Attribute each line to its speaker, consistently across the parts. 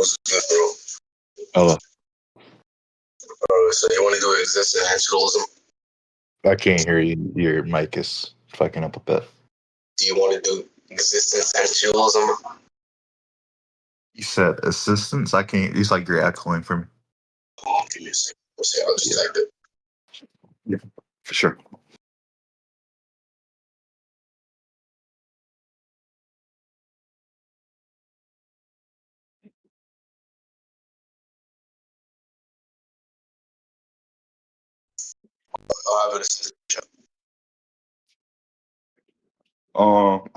Speaker 1: was good, bro.
Speaker 2: Hello.
Speaker 1: So you want to do existentialism?
Speaker 2: I can't hear you. Your mic is fucking up a bit.
Speaker 1: Do you want to do existentialism?
Speaker 2: You said assistance? I can't. It's like you're echoing for me.
Speaker 1: Oh, give me a second. Let's see. I'll just type it.
Speaker 2: Yeah, for sure.
Speaker 1: I'll have it.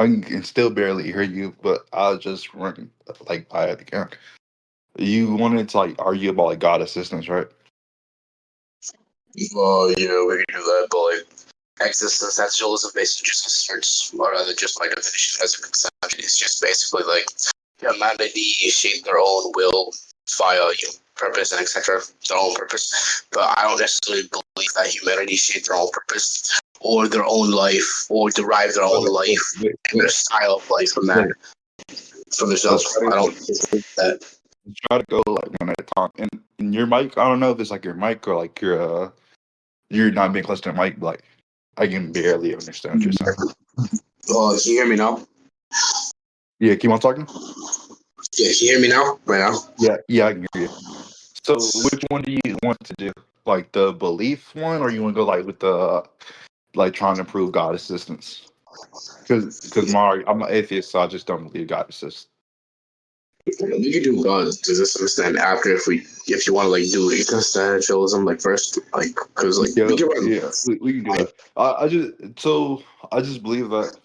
Speaker 2: I can still barely hear you, but I'll just run like by it again. You wanted to like argue about like God assistance, right?
Speaker 1: Yeah, we can do that, but like existentialism basically just asserts, or rather, just my definition as a conception is just basically like humanity shape their own will via purpose and etc. Their own purpose, but I don't necessarily believe that humanity shape their own purpose or their own life or derive their own life and their style of life from that from themselves. I don't believe that.
Speaker 2: Try to go like one at a time. And your mic, I don't know if it's like your mic or like you're not being close to the mic. But like I can barely understand what you're saying.
Speaker 1: Oh, can you hear me now?
Speaker 2: Yeah, keep on talking.
Speaker 1: Yeah, can you hear me now? Right now?
Speaker 2: Yeah, I can hear you. So, which one do you want to do? Like the belief one, or you want to go like with the like trying to prove God assistance? Because I'm an atheist, so I just don't believe God exists.
Speaker 1: We could do does this understand after if you want to like do existentialism like first like because like
Speaker 2: Yeah,
Speaker 1: we can run
Speaker 2: we can do that. I just believe that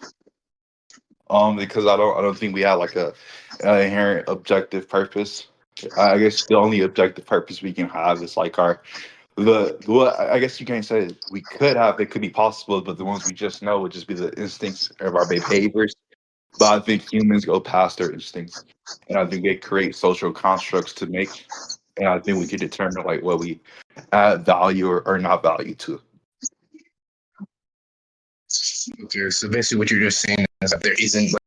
Speaker 2: because I don't think we have like an inherent objective purpose. I guess the only objective purpose we can have is like what I guess you can't say we could have, it could be possible, but the ones we just know would just be the instincts of our behaviors. But I think humans go past their instincts, and I think they create social constructs to make, and I think we can determine like what we add value or not value to.
Speaker 1: okay. So basically, what you're just saying is that there isn't like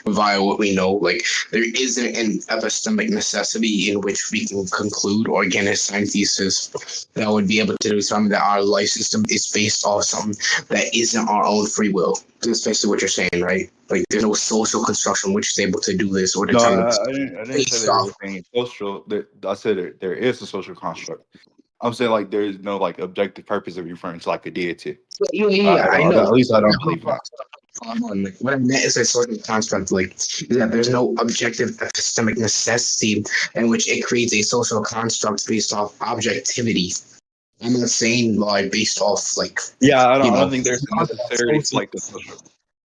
Speaker 1: via what we know, like there isn't an epistemic necessity in which we can conclude or again assign thesis that would be able to do something that our life system is based off something that isn't our own free will. That's basically what you're saying, right? Like there's no social construction which is able to do this or
Speaker 2: No,
Speaker 1: determine
Speaker 2: I didn't say
Speaker 1: based
Speaker 2: there
Speaker 1: off.
Speaker 2: is any social. I said there is a social construct. I'm saying like there is no like objective purpose of referring to like a deity.
Speaker 1: Yeah, I know.
Speaker 2: At least I don't believe that.
Speaker 1: Like, what I meant is a sort of construct, like that there's no objective epistemic necessity in which it creates a social construct based off objectivity. I'm not saying like based off like
Speaker 2: Yeah, I
Speaker 1: you
Speaker 2: don't
Speaker 1: know.
Speaker 2: think there's a necessary like the social.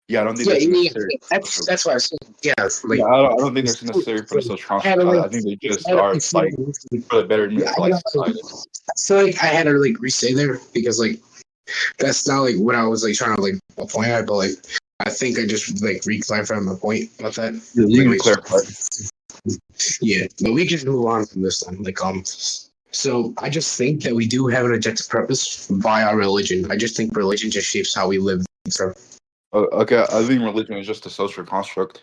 Speaker 2: Yeah, I don't think
Speaker 1: Yeah,
Speaker 2: there's a
Speaker 1: yeah,
Speaker 2: necessary.
Speaker 1: that's what I said. Yeah,
Speaker 2: Yeah,
Speaker 1: like
Speaker 2: I don't think there's a necessary for the social
Speaker 1: I had
Speaker 2: construct.
Speaker 1: to like
Speaker 2: I think they just
Speaker 1: I had
Speaker 2: are
Speaker 1: to,
Speaker 2: like for the betterment
Speaker 1: yeah,
Speaker 2: of like society.
Speaker 1: so like I had to like re-say there because like that's not like what I was like trying to like point at, but like I think I just like re-clarified my point about that.
Speaker 2: Yeah, you
Speaker 1: Like,
Speaker 2: can clarify.
Speaker 1: yeah, but we can move on from this then. Like, so I just think that we do have an objective purpose by our religion. I just think religion just shapes how we live. So,
Speaker 2: Okay, I think religion is just a social construct.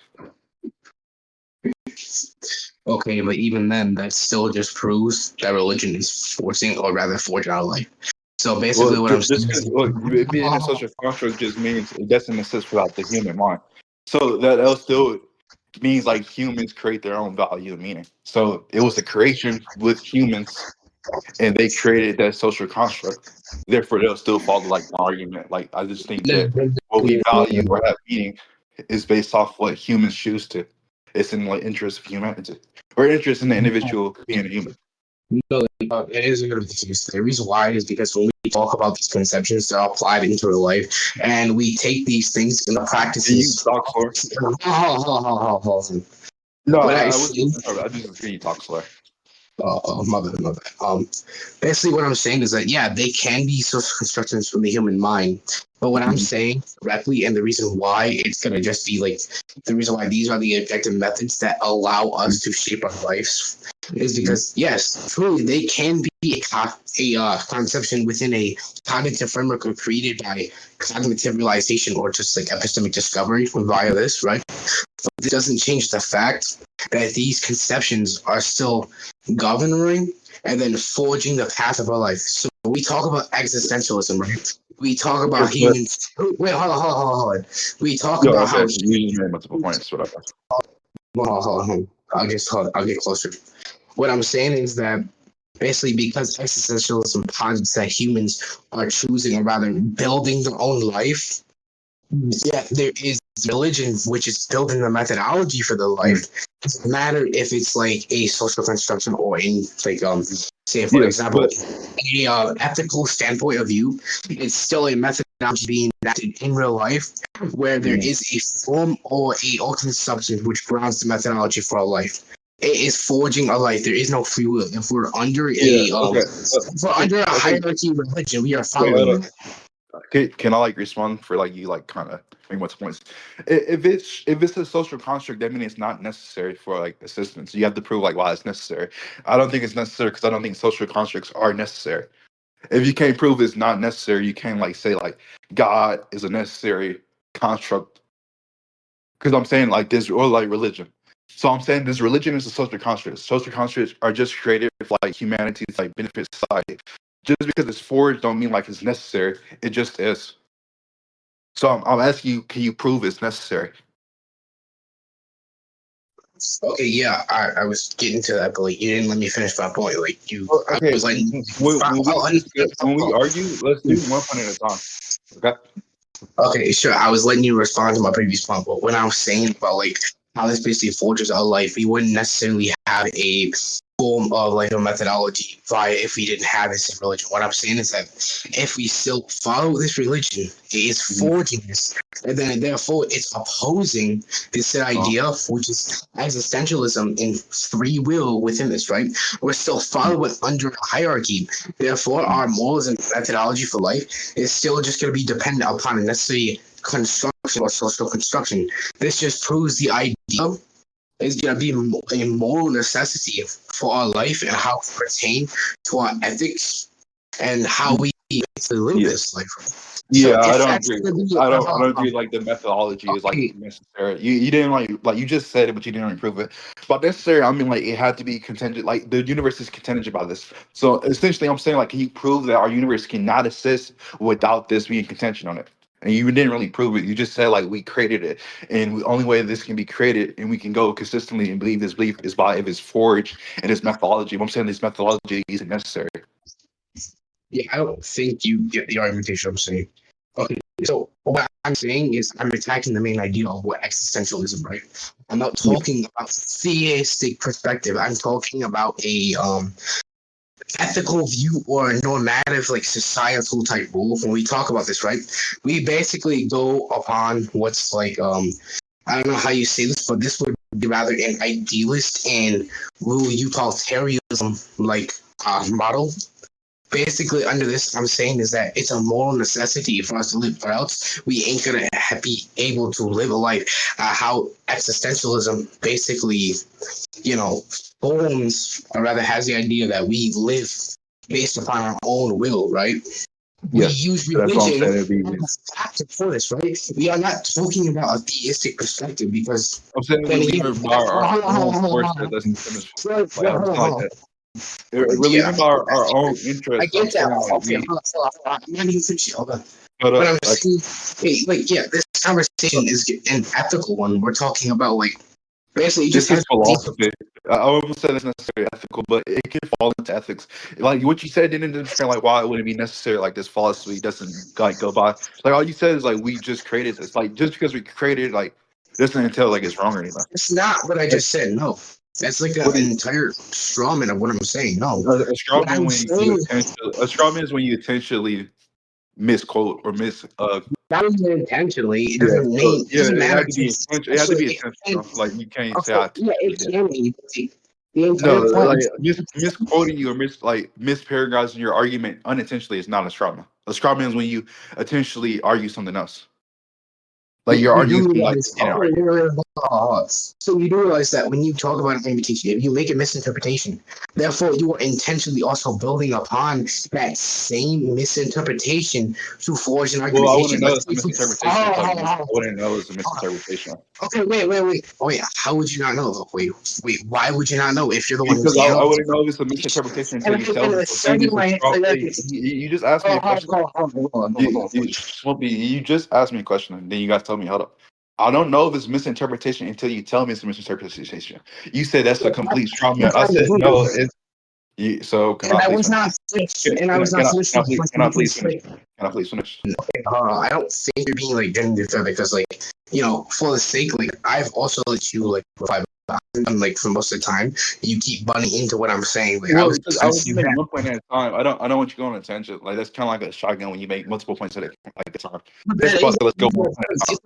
Speaker 1: okay, but even then, that still just proves that religion is forcing, or rather, forging our life. So basically,
Speaker 2: Well,
Speaker 1: what I'm
Speaker 2: just
Speaker 1: saying is,
Speaker 2: look, it being a social construct just means it doesn't exist without the human mind. So that still means like humans create their own value and meaning. So it was a creation with humans, and they created that social construct. Therefore, they'll still follow like the argument. Like I just think that what we value or have meaning is based off what humans choose to. It's in the interest of humanity or interest in the individual being a human.
Speaker 1: no, it is a good case. The reason why is because when we talk about these conceptions, they're applied into real life, and we take these things in the
Speaker 2: Do you
Speaker 1: practices.
Speaker 2: talk slower?
Speaker 1: Hold on.
Speaker 2: No,
Speaker 1: What I
Speaker 2: I was.
Speaker 1: see.
Speaker 2: I just hear you talk slower.
Speaker 1: My bad, my bad. Basically, what I'm saying is that yeah, they can be social constructions from the human mind, but what I'm saying directly, and the reason why it's gonna just be like the reason why these are the objective methods that allow us to shape our lives is because yes, truly they can be a conception within a cognitive framework or created by cognitive realization or just like epistemic discovery via this, right? But it doesn't change the fact that these conceptions are still governing and then forging the path of our life. So we talk about existentialism, right? We talk about
Speaker 2: But
Speaker 1: humans. Wait, hold on. We talk
Speaker 2: no,
Speaker 1: about how.
Speaker 2: okay, you just made multiple points. Whatever.
Speaker 1: Hold on. I'll get closer. What I'm saying is that basically because existentialism posits that humans are choosing or rather building their own life, yet there is religion which is building the methodology for the life.
Speaker 2: Mm.
Speaker 1: It doesn't matter if it's like a social construction or in like say for
Speaker 2: Yeah,
Speaker 1: example
Speaker 2: but
Speaker 1: a ethical standpoint of view, it's still a methodology being enacted in real life where there
Speaker 2: mm,
Speaker 1: is a form or a ultimate substance which grounds the methodology for our life. It is forging a life. There is no free will. If we're under
Speaker 2: yeah,
Speaker 1: a
Speaker 2: okay.
Speaker 1: if we're under a
Speaker 2: Okay,
Speaker 1: hierarchy of religion, we are
Speaker 2: wait,
Speaker 1: following
Speaker 2: hold
Speaker 1: it.
Speaker 2: up. Can I like respond for like you like kind of make what's points? If it's a social construct, that means it's not necessary for like assistance. You have to prove like why it's necessary. I don't think it's necessary because I don't think social constructs are necessary. If you can't prove it's not necessary, you can't like say like God is a necessary construct. Because I'm saying like this or like religion. So I'm saying this religion is a social construct. Social constructs are just created for like humanity to like benefit society. Just because it's forged don't mean like it's necessary. It just is. So I'm asking you, can you prove it's necessary?
Speaker 1: Okay, yeah, I was getting to that, but like, you didn't let me finish my point. Like I
Speaker 2: Okay,
Speaker 1: was like,
Speaker 2: when we argue, let's do one point at a time. Okay.
Speaker 1: okay, sure. I was letting you respond to my previous point, but when I was saying about like how this basically forges our life, we wouldn't necessarily have a form of like a methodology via if we didn't have this religion. What I'm saying is that if we still follow this religion, it is
Speaker 2: Mhm.
Speaker 1: forging this, and then therefore it's opposing this
Speaker 2: Uh,
Speaker 1: idea, which is existentialism and free will within this, right? We're still following under a hierarchy. Therefore, our morals and methodology for life is still just going to be dependent upon a necessary construction or social construction. This just proves the idea is going to be a moral necessity for our life and how we pertain to our ethics and how we basically live
Speaker 2: yeah.
Speaker 1: this life. So
Speaker 2: Yeah, I
Speaker 1: if
Speaker 2: don't
Speaker 1: that's
Speaker 2: agree.
Speaker 1: going to be,
Speaker 2: I don't agree. Like the methodology is like
Speaker 1: okay,
Speaker 2: necessary. You didn't like you just said it, but you didn't really prove it. But necessary, I mean, like it had to be contingent. Like the universe is contingent about this. So essentially, I'm saying like, can you prove that our universe cannot exist without this being contingent on it? And you didn't really prove it. You just said like we created it, and the only way this can be created and we can go consistently and believe this belief is by if it's forged and its methodology. But I'm saying this methodology isn't necessary.
Speaker 1: yeah, I don't think you get the argumentation I'm saying. Okay, so what I'm saying is I'm attacking the main idea of what existentialism, right? I'm not
Speaker 2: Yeah.
Speaker 1: talking about theistic perspective. I'm talking about a ethical view or a normative like societal type rule. When we talk about this, right? We basically go upon what's like I don't know how you say this, but this would be rather an idealist and rule utilitarianism like model. Basically, under this, I'm saying is that it's a moral necessity for us to live, or else we ain't gonna be able to live a life. How existentialism basically, you know, forms, or rather has the idea that we live based upon our own will, right? We
Speaker 2: Yes.
Speaker 1: use
Speaker 2: That's what I'm
Speaker 1: religion
Speaker 2: saying. It'd be.
Speaker 1: as a factor for this, right? We are not talking about a theistic perspective because
Speaker 2: I'm saying
Speaker 1: then
Speaker 2: we
Speaker 1: again,
Speaker 2: live by our own force that doesn't finish. Like I'm saying like that. We're
Speaker 1: yeah,
Speaker 2: leaving by our own
Speaker 1: I
Speaker 2: interests. I'm
Speaker 1: get that.
Speaker 2: saying like
Speaker 1: Okay,
Speaker 2: we.
Speaker 1: I'm not even finishing. Hold on.
Speaker 2: But
Speaker 1: But I'm
Speaker 2: like
Speaker 1: saying, hey, like, yeah, this conversation is an ethical one. We're talking about, like, basically, it just
Speaker 2: this is
Speaker 1: has.
Speaker 2: philosophy. I wouldn't say it's necessarily ethical, but it can fall into ethics. Like what you said didn't understand like why it wouldn't be necessary. Like this philosophy doesn't like go by. Like all you said is like we just created this. Like just because we created like doesn't entail like it's wrong or anything.
Speaker 1: It's not what I
Speaker 2: Like
Speaker 1: just said. No, that's like
Speaker 2: what
Speaker 1: an
Speaker 2: is
Speaker 1: entire strawman of what I'm saying. No,
Speaker 2: a straw
Speaker 1: what
Speaker 2: man
Speaker 1: I'm
Speaker 2: when you
Speaker 1: saying,
Speaker 2: intentionally a straw man is when you intentionally misquote or mis
Speaker 1: not even intentionally, it
Speaker 2: yeah,
Speaker 1: doesn't
Speaker 2: so
Speaker 1: mean, it
Speaker 2: yeah,
Speaker 1: doesn't
Speaker 2: it
Speaker 1: matter.
Speaker 2: had to be intentional. It had to
Speaker 1: Actually,
Speaker 2: be
Speaker 1: it can,
Speaker 2: intentional. Like you can't say
Speaker 1: okay,
Speaker 2: I
Speaker 1: yeah,
Speaker 2: intentionally
Speaker 1: it
Speaker 2: did.
Speaker 1: can be. The
Speaker 2: No,
Speaker 1: entire
Speaker 2: like
Speaker 1: point.
Speaker 2: misquoting you or misparaphrasing your argument unintentionally is not a straw man. A straw man is when you intentionally argue something else. Like your
Speaker 1: You do
Speaker 2: argument's been like
Speaker 1: realize,
Speaker 2: in an argument.
Speaker 1: so you do realize that when you talk about an imitation, if you make a misinterpretation, therefore you are intentionally also building upon that same misinterpretation to forge an
Speaker 2: Well, I wouldn't
Speaker 1: argumentation.
Speaker 2: know
Speaker 1: Let's
Speaker 2: it's a
Speaker 1: say,
Speaker 2: misinterpretation until you. I wouldn't know it's a misinterpretation
Speaker 1: okay, wait. How would you not know? Wait. Why would you not know if you're the one who's
Speaker 2: because I
Speaker 1: telling?
Speaker 2: wouldn't know if it's a misinterpretation until
Speaker 1: And
Speaker 2: you tell me. So saying
Speaker 1: asserting
Speaker 2: it's a
Speaker 1: my
Speaker 2: strong. Hey, you just asked me a question.
Speaker 1: hold on,
Speaker 2: You just asked me a question, and then you guys tell me, hold up. I don't know if it's misinterpretation until you tell me it's a misinterpretation. You said that's a complete straw man. I said no. It's so can
Speaker 1: And
Speaker 2: I
Speaker 1: I
Speaker 2: please
Speaker 1: was
Speaker 2: finish?
Speaker 1: not finished. And I was not finished
Speaker 2: Can I please can I please
Speaker 1: because
Speaker 2: finish? Can I please finish?
Speaker 1: I don't think you're being like genuinely fair because for the sake I've also let you reply and for most of the time you keep butting into what I'm saying. I
Speaker 2: Well,
Speaker 1: was
Speaker 2: because I
Speaker 1: trying to
Speaker 2: was
Speaker 1: see
Speaker 2: making
Speaker 1: that.
Speaker 2: one point at a time. I don't want you to go on a tangent. Like that's kind of like a shotgun when you make multiple points at a time. This
Speaker 1: That
Speaker 2: is why I
Speaker 1: is,
Speaker 2: said let's go one point at a time.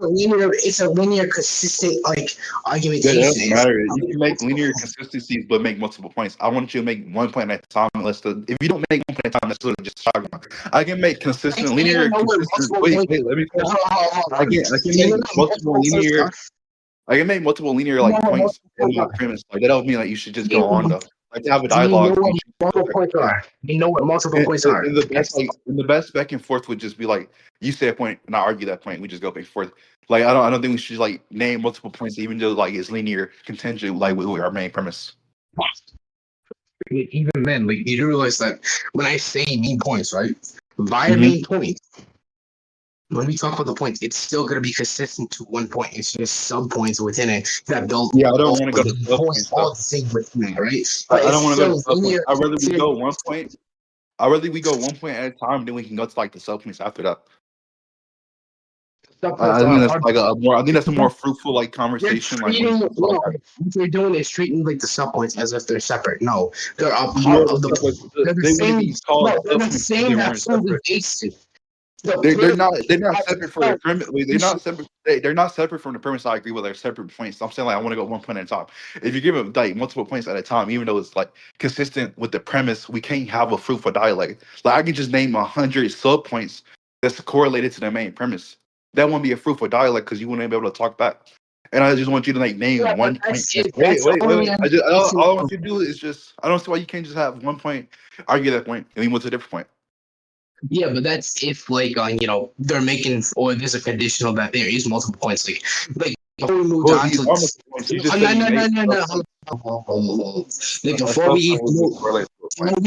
Speaker 1: it's a linear consistent
Speaker 2: That
Speaker 1: argumentation.
Speaker 2: doesn't matter. You can make linear consistencies, but make multiple points. I want you to make one point at a time. If you don't make one point at a time, that's literally just shotgun. I can make
Speaker 1: I
Speaker 2: consistent
Speaker 1: can't even
Speaker 2: linear
Speaker 1: know what
Speaker 2: consistent.
Speaker 1: multiple
Speaker 2: Wait,
Speaker 1: points.
Speaker 2: let me finish.
Speaker 1: Hold on.
Speaker 2: I can
Speaker 1: Do you know
Speaker 2: make
Speaker 1: what
Speaker 2: multiple
Speaker 1: multiple points
Speaker 2: linear.
Speaker 1: are?
Speaker 2: I can make multiple linear
Speaker 1: You know
Speaker 2: like
Speaker 1: what
Speaker 2: points
Speaker 1: multiple
Speaker 2: in
Speaker 1: points
Speaker 2: my
Speaker 1: are?
Speaker 2: premise. Like that don't mean like you should just
Speaker 1: Do you
Speaker 2: go on
Speaker 1: know
Speaker 2: though. Like to have a
Speaker 1: do you know
Speaker 2: dialogue,
Speaker 1: what
Speaker 2: you should go
Speaker 1: multiple
Speaker 2: back
Speaker 1: points
Speaker 2: and forth.
Speaker 1: are? Do you know what multiple points are?
Speaker 2: And the best the best back and forth would just be like you say a point and I argue that point. We just go back and forth. Like I don't think we should like name multiple points even though like it's linear contingent like with our main premise.
Speaker 1: Even then, you do realize that when I say main points, right? Via
Speaker 2: Mm-hmm.
Speaker 1: main points, when we talk about the points, it's still going to be consistent to one point. It's just sub points within it that build
Speaker 2: Yeah, I don't
Speaker 1: all
Speaker 2: want to go
Speaker 1: the
Speaker 2: to sub
Speaker 1: points,
Speaker 2: points
Speaker 1: all
Speaker 2: though.
Speaker 1: the things within it, right? But
Speaker 2: I
Speaker 1: it's
Speaker 2: don't want to go to
Speaker 1: still
Speaker 2: sub points.
Speaker 1: linear.
Speaker 2: I'd rather we go one point. I'd rather we go one point at a time, then we can go to like the sub points after that.
Speaker 1: Sub points
Speaker 2: I think that's
Speaker 1: are
Speaker 2: like a more. I think that's a more fruitful like
Speaker 1: you're
Speaker 2: conversation. Like when
Speaker 1: treating
Speaker 2: it comes to like
Speaker 1: no, what you're doing is treating the sub points as if they're separate. No, they're a
Speaker 2: yeah,
Speaker 1: part of the. They're the
Speaker 2: they wouldn't
Speaker 1: same.
Speaker 2: be called
Speaker 1: No, they're
Speaker 2: sub
Speaker 1: the
Speaker 2: points if
Speaker 1: same
Speaker 2: they
Speaker 1: that
Speaker 2: weren't
Speaker 1: food is
Speaker 2: separate.
Speaker 1: based to. The
Speaker 2: They're not separate for the
Speaker 1: premise.
Speaker 2: premise. They're not separate. They're not separate from the premise. I agree with. They're separate points. I'm saying like I want to go one point at a time. If you give it like multiple points at a time, even though it's like consistent with the premise, we can't have a fruitful dialect. Like I can just name 100 sub points that's correlated to the main premise. That won't be a fruitful dialect because you wouldn't be able to talk back. And I just want you to like
Speaker 1: Yeah,
Speaker 2: name
Speaker 1: but
Speaker 2: one point.
Speaker 1: that's it.
Speaker 2: Wait,
Speaker 1: That's
Speaker 2: wait, wait,
Speaker 1: only
Speaker 2: wait.
Speaker 1: an
Speaker 2: All I want you to do is just. I don't see why you can't just have one point, argue that point, and then move to a different point.
Speaker 1: Yeah, but that's if they're making or there's a conditional that there is multiple points. Before we moved
Speaker 2: Well,
Speaker 1: on
Speaker 2: these
Speaker 1: to
Speaker 2: are multiple points. You just
Speaker 1: no
Speaker 2: said
Speaker 1: no
Speaker 2: you
Speaker 1: no
Speaker 2: made
Speaker 1: no
Speaker 2: sub
Speaker 1: no
Speaker 2: points. A
Speaker 1: before
Speaker 2: sub
Speaker 1: we
Speaker 2: point would just correlate to a point.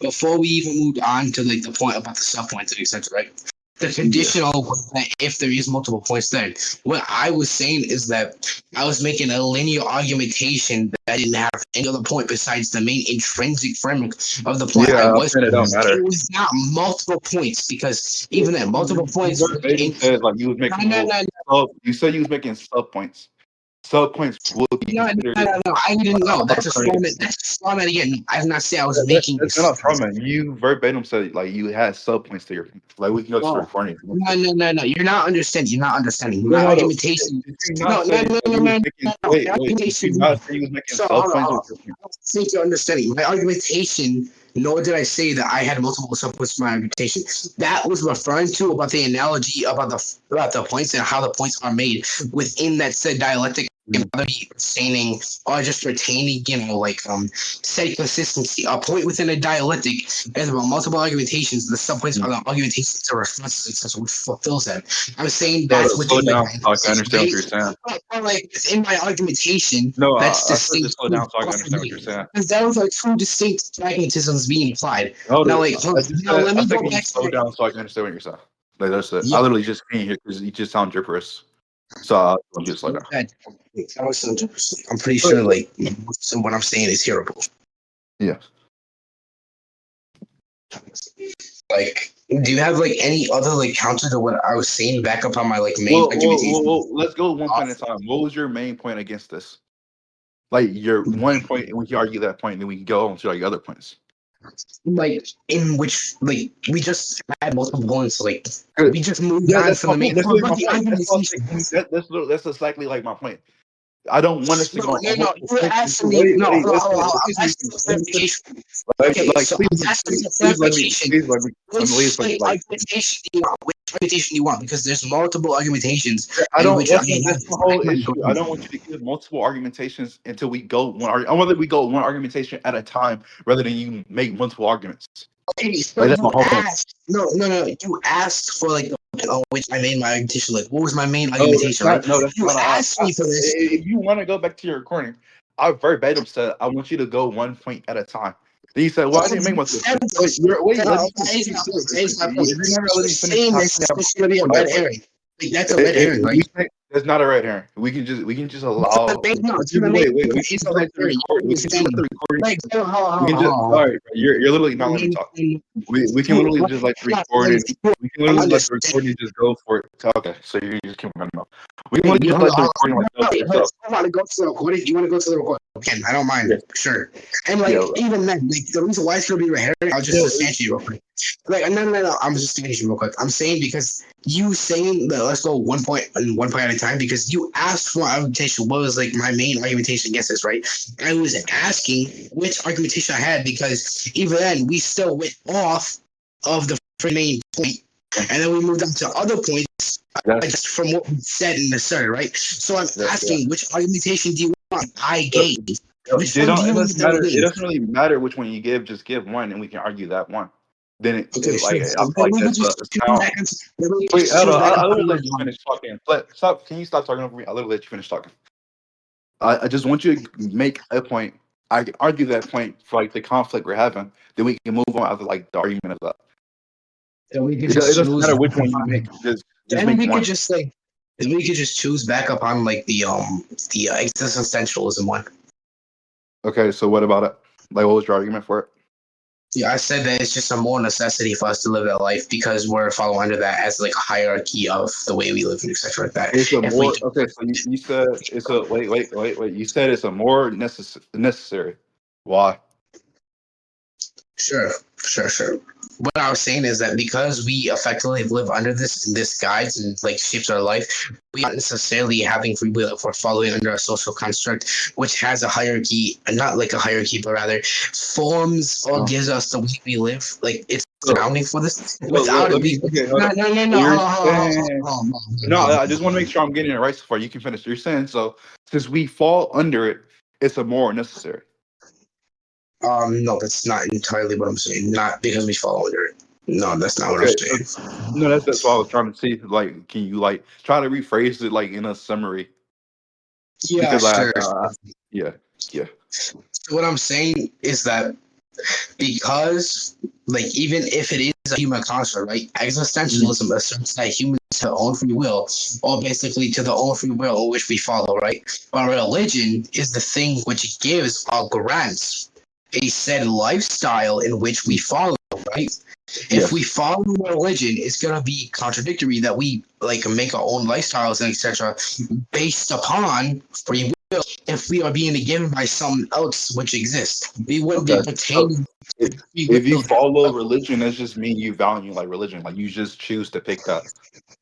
Speaker 1: before we even moved on to the point about the sub points and etc. Right? The
Speaker 2: Yeah.
Speaker 1: conditional was that if there is multiple points there. What I was saying is that I was making a linear argumentation that didn't have any other point besides the main intrinsic framework of the point I
Speaker 2: Yeah, I'm
Speaker 1: was.
Speaker 2: saying it don't
Speaker 1: It
Speaker 2: matter.
Speaker 1: was not multiple points because even then, multiple
Speaker 2: You
Speaker 1: points.
Speaker 2: verbatim said like you was
Speaker 1: No,
Speaker 2: making
Speaker 1: no,
Speaker 2: little
Speaker 1: no,
Speaker 2: sub. You said you was making sub points. Sub points will be
Speaker 1: no, no,
Speaker 2: considered
Speaker 1: no, no, no. I didn't know. That's a straw
Speaker 2: alternative.
Speaker 1: man. That's a straw man again. I did not say I was making
Speaker 2: That's
Speaker 1: this.
Speaker 2: not from it. You verbatim said like you had sub points to your like we can go to the
Speaker 1: Oh,
Speaker 2: recording if you want to.
Speaker 1: no. You're not understanding. You're not understanding. My
Speaker 2: Wait, hold up.
Speaker 1: argumentation.
Speaker 2: Did you not
Speaker 1: No, no,
Speaker 2: say
Speaker 1: no,
Speaker 2: that
Speaker 1: no,
Speaker 2: you was
Speaker 1: no,
Speaker 2: making
Speaker 1: no.
Speaker 2: wait,
Speaker 1: My
Speaker 2: wait, did you
Speaker 1: argumentation.
Speaker 2: not say you was making
Speaker 1: So
Speaker 2: sub
Speaker 1: hold on,
Speaker 2: points
Speaker 1: hold
Speaker 2: with
Speaker 1: on.
Speaker 2: your point?
Speaker 1: I don't think you're understanding. My argumentation, nor did I say that I had multiple subpoints for my argumentation. That was referring to about the analogy about the points and how the points are made within that said dialectic. Whether be sustaining or just retaining, steady consistency. A point within a dialectic is about multiple argumentations. The subpoints are the argumentations or responses, etc., which fulfills that. I'm saying
Speaker 2: So
Speaker 1: that's
Speaker 2: slow
Speaker 1: within my
Speaker 2: down so I can
Speaker 1: argumentation,
Speaker 2: understand what
Speaker 1: right?
Speaker 2: you're saying.
Speaker 1: Within my argumentation,
Speaker 2: No,
Speaker 1: that's
Speaker 2: I said just
Speaker 1: distinct.
Speaker 2: slow down so I can understand what you're saying.
Speaker 1: Because those are two distinct pragmatisms being applied.
Speaker 2: Hold
Speaker 1: Now,
Speaker 2: it.
Speaker 1: now let
Speaker 2: I
Speaker 1: me
Speaker 2: said
Speaker 1: go
Speaker 2: can you
Speaker 1: back
Speaker 2: slow
Speaker 1: to
Speaker 2: down so I can understand what you're saying. Like that's it. I
Speaker 1: yeah.
Speaker 2: literally just can't hear because you just sound gibberish. So I want you to slow down.
Speaker 1: I'm pretty sure what I'm saying is hearable.
Speaker 2: Yeah.
Speaker 1: Do you have any other counter to what I was saying back up on my main argumentation?
Speaker 2: Let's go one point at a time. What was your main point against this? Like your one point, and we can argue that point, and then we can go on to like other points.
Speaker 1: In which we just had multiple points.
Speaker 2: Good.
Speaker 1: We just moved
Speaker 2: Yeah,
Speaker 1: on
Speaker 2: that's
Speaker 1: from
Speaker 2: my
Speaker 1: the
Speaker 2: point.
Speaker 1: main.
Speaker 2: That's literally my
Speaker 1: The
Speaker 2: point. That's what I'm
Speaker 1: argumentation.
Speaker 2: saying. That's exactly like my point. I don't want us to
Speaker 1: No,
Speaker 2: go
Speaker 1: no,
Speaker 2: on
Speaker 1: no.
Speaker 2: multiple
Speaker 1: You were
Speaker 2: points.
Speaker 1: asking me.
Speaker 2: Wait,
Speaker 1: No,
Speaker 2: wait,
Speaker 1: hold on,
Speaker 2: listen,
Speaker 1: hold on, hold on.
Speaker 2: listen
Speaker 1: I'm
Speaker 2: to me.
Speaker 1: asking for
Speaker 2: Let me finish.
Speaker 1: clarification. Okay,
Speaker 2: Like,
Speaker 1: so I'm asking for clarification.
Speaker 2: please let me
Speaker 1: Which
Speaker 2: like
Speaker 1: argumentation do you want? Which argumentation you want, because there's multiple argumentations
Speaker 2: I
Speaker 1: in
Speaker 2: don't.
Speaker 1: which I
Speaker 2: That's the whole issue. I don't want you to give multiple argumentations until we go one. I want that we go one argumentation at a time rather than you make multiple arguments.
Speaker 1: Okay, so
Speaker 2: Like that's my
Speaker 1: you
Speaker 2: whole point.
Speaker 1: asked. No. You asked for like on which I made my argumentation. Like, what was my main
Speaker 2: Oh, that's
Speaker 1: argumentation, right?
Speaker 2: not. No, that's
Speaker 1: You
Speaker 2: not.
Speaker 1: asked me for this.
Speaker 2: If you want to go back to your recording, I verbatim said I want you to go one point at a time. Then you said, "Well, I didn't make multiple points." Wait. Let me
Speaker 1: That
Speaker 2: finish.
Speaker 1: is
Speaker 2: Let me
Speaker 1: my
Speaker 2: finish
Speaker 1: point.
Speaker 2: real
Speaker 1: That
Speaker 2: quick.
Speaker 1: is my point.
Speaker 2: If you're not gonna let
Speaker 1: You
Speaker 2: me finish,
Speaker 1: saying
Speaker 2: how
Speaker 1: this
Speaker 2: can I
Speaker 1: is going to be a
Speaker 2: okay,
Speaker 1: red herring. Like, that's a red herring, right?
Speaker 2: That's not a red herring. We can just allow.
Speaker 1: No, it's
Speaker 2: Wait,
Speaker 1: gonna make
Speaker 2: wait. We can
Speaker 1: it's
Speaker 2: just
Speaker 1: a red
Speaker 2: let the
Speaker 1: herring.
Speaker 2: record. We
Speaker 1: You
Speaker 2: can just let
Speaker 1: understand?
Speaker 2: the recording.
Speaker 1: Like,
Speaker 2: We can just. All right, bro. You're literally not letting me talk. We can literally just let the recording. We can literally let the recording just go for it. Okay, so you just keep running off. We can literally just let the recording like go for itself.
Speaker 1: I want to go to the recording. You want to go to the recording? Okay, I don't mind.
Speaker 2: Yeah.
Speaker 1: Sure. And like,
Speaker 2: Yeah.
Speaker 1: even then, like, the reason why it's gonna be red herring, I'll just
Speaker 2: Yeah.
Speaker 1: substantiate you real quick. Like, no. I'm just finishing real quick. I'm saying because you saying that let's go one point at a time, because you asked for argumentation. What was like my main argumentation against this, right? I was asking which argumentation I had, because even then we still went off of the main point, and then we moved on to other points just from what we said in the start, right? So I'm asking, which argumentation do you want? I gave. Which one do you
Speaker 2: It
Speaker 1: want
Speaker 2: doesn't
Speaker 1: that I
Speaker 2: matter. It
Speaker 1: gave?
Speaker 2: doesn't really matter which one you give. Just give one, and we can argue that one. Then
Speaker 1: Okay, sure.
Speaker 2: I
Speaker 1: So
Speaker 2: feel
Speaker 1: then
Speaker 2: like
Speaker 1: we could
Speaker 2: that's
Speaker 1: just
Speaker 2: a
Speaker 1: choose
Speaker 2: sound.
Speaker 1: back and then we could
Speaker 2: Wait,
Speaker 1: just
Speaker 2: hold
Speaker 1: choose
Speaker 2: on.
Speaker 1: back
Speaker 2: I
Speaker 1: upon
Speaker 2: literally let
Speaker 1: like
Speaker 2: you finish talking. Stop. Can you stop talking over me? I literally let you finish talking. I just want you to make a point. I can argue that point for like the conflict we're having. Then we can move on after like the argument of that.
Speaker 1: then we could
Speaker 2: It
Speaker 1: just
Speaker 2: doesn't
Speaker 1: choose
Speaker 2: matter which one you make. Just
Speaker 1: then
Speaker 2: make
Speaker 1: we could
Speaker 2: one.
Speaker 1: just like then we could just choose back up on like the existentialism one.
Speaker 2: Okay. So what about it? Like, what was your argument for it?
Speaker 1: Yeah, I said that it's just a more necessity for us to live that life, because we're following under that as like a hierarchy of the way we live and etc. Like that.
Speaker 2: It's a
Speaker 1: If we
Speaker 2: more okay. So you said it's a wait. You said it's a more necessary. Why?
Speaker 1: Sure. What I was saying is that because we effectively live under this guides and like shapes our life, we aren't necessarily having free will if we're following under a social construct which has a hierarchy, not like a hierarchy, but rather forms or gives us the way we live. Like it's
Speaker 2: So,
Speaker 1: surrounding for this. Without
Speaker 2: let
Speaker 1: it,
Speaker 2: me.
Speaker 1: we
Speaker 2: Okay, hold
Speaker 1: no
Speaker 2: on.
Speaker 1: no no
Speaker 2: So
Speaker 1: no
Speaker 2: you're saying
Speaker 1: hold
Speaker 2: no.
Speaker 1: on.
Speaker 2: I just want to make sure I'm getting it right so far. You can finish. You're saying so since we fall under it, it's a more necessary.
Speaker 1: No, that's not entirely what I'm saying. Not because we fall under it. No, that's not what I'm
Speaker 2: Okay.
Speaker 1: saying.
Speaker 2: No, that's what I was trying to see. Like, can you like try to rephrase it like in a summary?
Speaker 1: Yeah,
Speaker 2: Because
Speaker 1: sure.
Speaker 2: yeah, yeah.
Speaker 1: So what I'm saying is that because, like, even if it is a human construct, right? Existentialism asserts that humans have their own free will, or basically to the own free will in which we follow, right? But religion is the thing which gives or grants a said lifestyle in which we follow, right? If we
Speaker 2: Yes.
Speaker 1: follow religion, it's gonna be contradictory that we like make our own lifestyles and etc. based upon free will. If we are being given by someone else which exists, we wouldn't be
Speaker 2: Okay. So
Speaker 1: pertaining
Speaker 2: if,
Speaker 1: to free
Speaker 2: if you
Speaker 1: will.
Speaker 2: follow religion, that's just mean you value like religion. Like you just choose to pick that.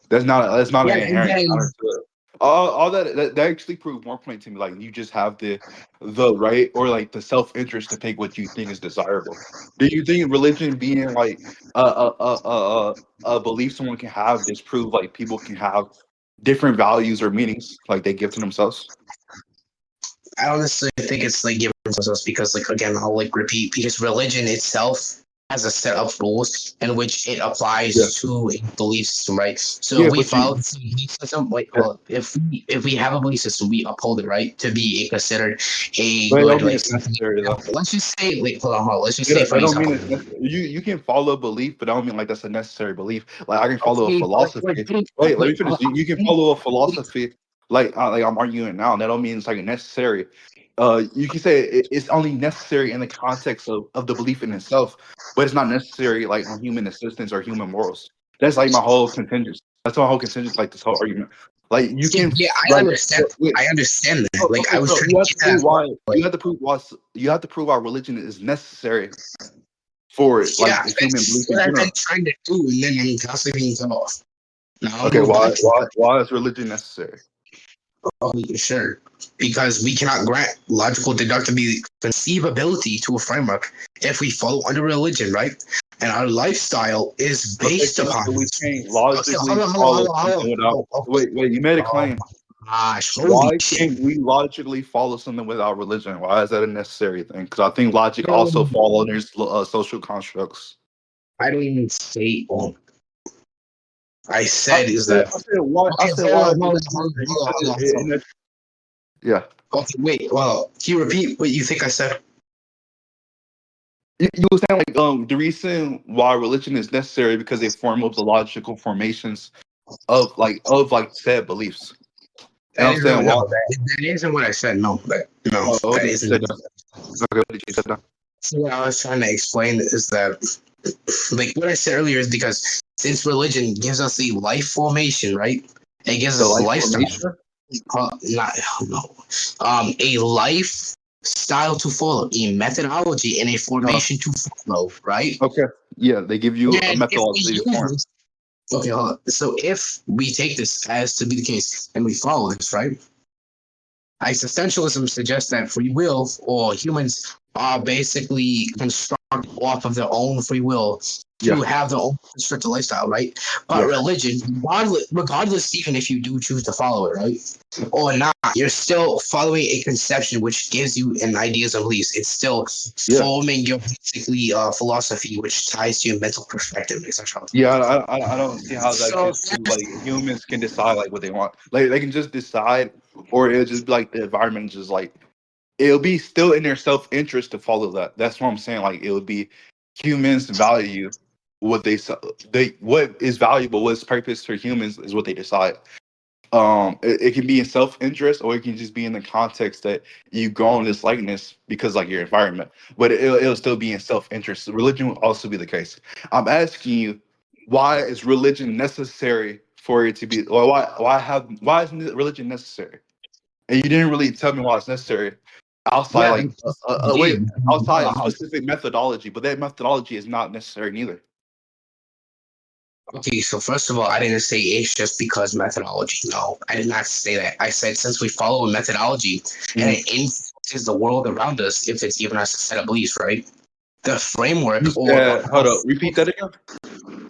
Speaker 2: That's not
Speaker 1: Yeah,
Speaker 2: an
Speaker 1: and
Speaker 2: inherent
Speaker 1: then
Speaker 2: counter to it. All that actually proved more point to me. Like you just have the right or like the self interest to pick what you think is desirable. Do you think religion being like a belief someone can have disprove like people can have different values or meanings like they give to themselves?
Speaker 1: I don't necessarily think it's like given to us because, like, again, I'll like repeat, because religion itself has a set of rules in which it
Speaker 2: Yeah,
Speaker 1: applies to a belief system, right? So
Speaker 2: yeah,
Speaker 1: if we
Speaker 2: but you
Speaker 1: follow the same belief system, like,
Speaker 2: yeah,
Speaker 1: well, if we have a belief system, we uphold it, right, to be considered a
Speaker 2: but I
Speaker 1: good
Speaker 2: don't mean
Speaker 1: like
Speaker 2: it's
Speaker 1: something.
Speaker 2: necessary though.
Speaker 1: Let's just say, like, hold on, let's just say, for
Speaker 2: I don't mean
Speaker 1: example,
Speaker 2: it's necessary. You can follow a belief, but I don't mean like that's a necessary belief. Like I can follow a
Speaker 1: okay,
Speaker 2: philosophy. Wait, let me finish. You can follow a philosophy, like I'm arguing now. And that don't mean it's like necessary. You can say it's only necessary in the context of the belief in itself, but it's not necessary like on human existence or human morals. That's like my whole contingent. That's my whole contingent. Like this whole argument. Like you
Speaker 1: yeah,
Speaker 2: can
Speaker 1: yeah, I
Speaker 2: like
Speaker 1: understand.
Speaker 2: wait,
Speaker 1: I understand that.
Speaker 2: oh,
Speaker 1: Like, I
Speaker 2: okay,
Speaker 1: was
Speaker 2: so
Speaker 1: trying to
Speaker 2: you have
Speaker 1: get
Speaker 2: to prove
Speaker 1: that.
Speaker 2: why
Speaker 1: Like,
Speaker 2: you have to prove why religion is necessary for like
Speaker 1: yeah,
Speaker 2: the human belief
Speaker 1: that's
Speaker 2: in
Speaker 1: what I've been
Speaker 2: general.
Speaker 1: trying to do, and then I'm constantly being cut off. Now I'll
Speaker 2: Okay,
Speaker 1: go back to
Speaker 2: why is religion necessary?
Speaker 1: sure, because we cannot grant logical deductibility conceivability to a framework if we follow under religion, right? and our lifestyle is
Speaker 2: Okay,
Speaker 1: based upon
Speaker 2: so we
Speaker 1: this.
Speaker 2: can't
Speaker 1: Okay,
Speaker 2: logically follow something without. Wait, you made a
Speaker 1: Oh
Speaker 2: claim.
Speaker 1: gosh, holy
Speaker 2: Why
Speaker 1: shit.
Speaker 2: can't we logically follow something without religion? Why is that a necessary thing? Because I think logic also
Speaker 1: Um,
Speaker 2: fall under social constructs.
Speaker 1: I didn't even say. I
Speaker 2: I
Speaker 1: said is
Speaker 2: said,
Speaker 1: that
Speaker 2: I said why? I
Speaker 1: okay?
Speaker 2: said
Speaker 1: Hold
Speaker 2: why
Speaker 1: on,
Speaker 2: is
Speaker 1: hold
Speaker 2: it
Speaker 1: on, hold
Speaker 2: necessary?
Speaker 1: on,
Speaker 2: You
Speaker 1: hold on,
Speaker 2: said
Speaker 1: hold on.
Speaker 2: it, yeah.
Speaker 1: Okay, wait. Well, can you repeat what you think I said?
Speaker 2: You were saying like the reason why religion is necessary because they form up the logical formations of said beliefs. And
Speaker 1: That
Speaker 2: I'm
Speaker 1: is no,
Speaker 2: saying why?
Speaker 1: that isn't what I said. No, no,
Speaker 2: What
Speaker 1: that
Speaker 2: did you say?
Speaker 1: isn't.
Speaker 2: Okay, what did you say?
Speaker 1: So what I was trying to explain is that, like what I said earlier, is because since religion gives us the life formation, right? It gives
Speaker 2: The
Speaker 1: us
Speaker 2: life
Speaker 1: lifestyle.
Speaker 2: formation.
Speaker 1: Not no, a lifestyle to follow, a methodology, and a
Speaker 2: Uh,
Speaker 1: formation to follow, right?
Speaker 2: okay. Yeah, they give you a
Speaker 1: And if we
Speaker 2: methodology to
Speaker 1: use
Speaker 2: form.
Speaker 1: this, okay, hold on. So if we take this as to be the case and we follow this, right? Existentialism suggests that free will or humans are basically constructed off of their own free will
Speaker 2: Yeah,
Speaker 1: to have their own restricted lifestyle, right? But
Speaker 2: yeah.
Speaker 1: religion, regardless, even if you do choose to follow it, right, or not, you're still following a conception which gives you an ideas and beliefs. It's still
Speaker 2: Yeah,
Speaker 1: forming your basically philosophy, which ties to your mental perspective, etc.
Speaker 2: yeah. I don't see how that
Speaker 1: So
Speaker 2: gets to like humans can decide like what they want. Like they can just decide, or it'll just be like the environment just like it'll be still in their self interest to follow that. That's what I'm saying. Like it would be humans value what they what is valuable, what's purpose for humans is what they decide. It can be in self-interest or it can just be in the context that you grow in this likeness because like your environment, but it'll still be in self-interest. Religion will also be the case. I'm asking you, why is religion necessary for it to be, or why is religion necessary? And you didn't really tell me why it's necessary outside
Speaker 1: yeah,
Speaker 2: like wait, outside a specific methodology, but that methodology is not necessary neither.
Speaker 1: okay, so first of all, I didn't say it's just because methodology. No, I did not say that. I said since we follow a methodology and
Speaker 2: Mhm.
Speaker 1: it influences the world around us, if it's given us a set of beliefs, right? The
Speaker 2: You
Speaker 1: framework or
Speaker 2: said, hold up, repeat that again.